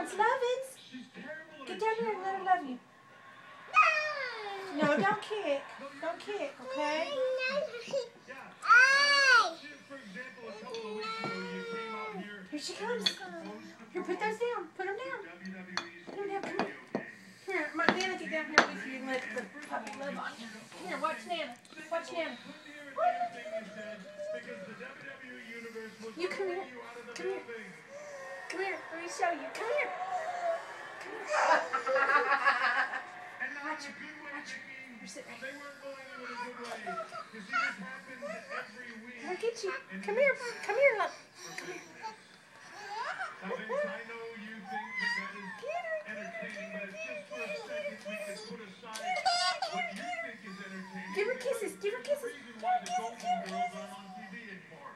wants lovins. Get down here and let her love you. No, don't kick. Don't kick, okay? Here she comes. Here, put those down. Put them down. Put them down. Come here. Here, Nana, get down here with you and let the puppy love on you. Come here, watch Nana. Watch Nana. You come here. Come here. Come here. Let me show you. Come here. Watch her. Watch her. You're sitting right here. I'll get you. Come here. Come here, look. Come here. I know you think that is entertaining, but it's just for a second we can put aside what you think is entertaining. Give her kisses. Give her kisses. Reason why the Golden Girls aren't on TV anymore.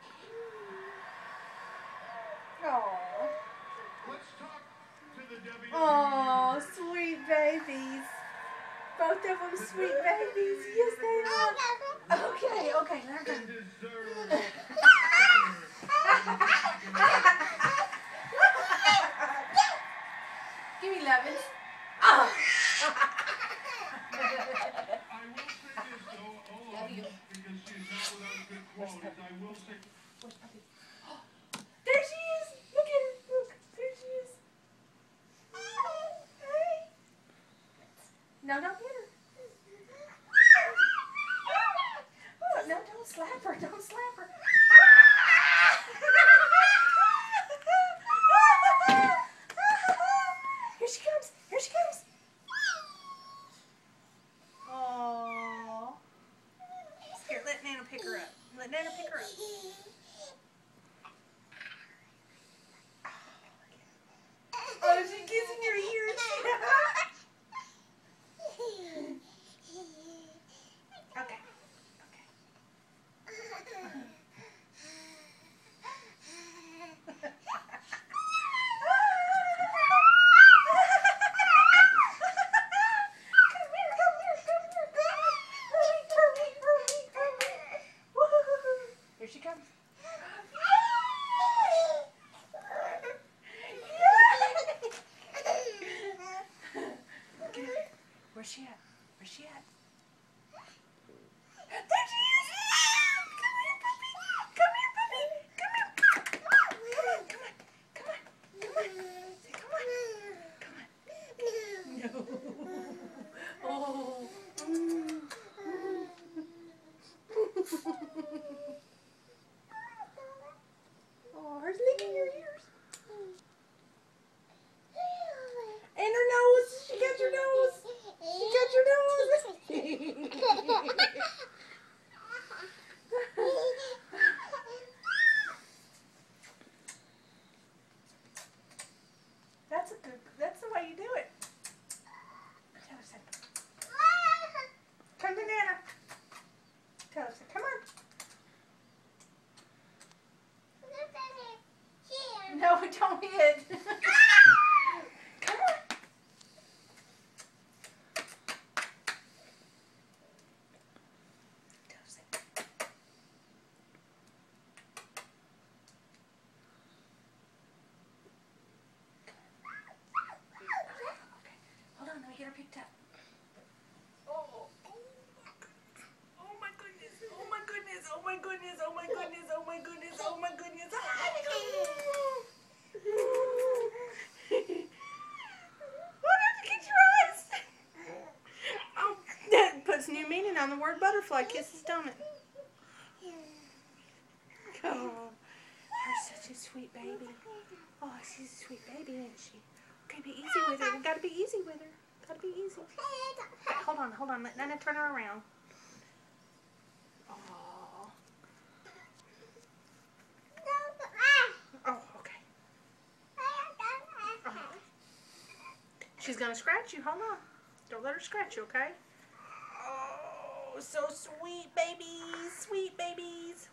Aww. Let's talk to the WWE. Oh, sweet babies. Both of them sweet babies. Yes, they are. Okay, okay. Let her go. Give me lovin'. Oh. Love you. Where's Puppy? There she is. Look at her. Look. There she is. Hey. No, don't hit her. Oh, no, don't slap her. Don't slap her. Here she comes. Here she comes. Aww. Here, let Nana pick her up. Let Nana pick her up. Oh, she's kissing your ears. Okay. Here she comes. Where's she at? Where's she at? There she is! Come here, puppy! Come here, puppy! Come here! Come on! Come on! Come on! Come on! Say, come on! Come on! No! Oh! Oh, her's licking your ears. And her nose! She got your nose! She got your nose! That's the way you do it. Tell her, say, come to Nana. Tell her, say, come on. No, don't hit. Come on. Tell her, say, get her picked up. Oh my goodness. Oh my goodness. Oh my goodness. Oh my goodness. Oh my goodness. Oh my goodness. Oh, don't get your eyes. Oh, that puts new meaning on the word butterfly kisses, don't it? Oh, you're such a sweet baby. Oh, she's a sweet baby, isn't she? Okay, be easy with her. We gotta be easy with her. Gotta be easy. Hold on. Let Nana turn her around. Oh. Oh, okay. Oh. She's gonna scratch you. Hold on. Don't let her scratch you, okay? Oh, so sweet babies. Sweet babies.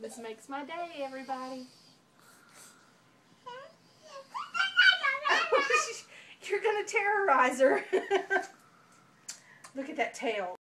This makes my day, everybody. You're gonna terrorize her. Look at that tail.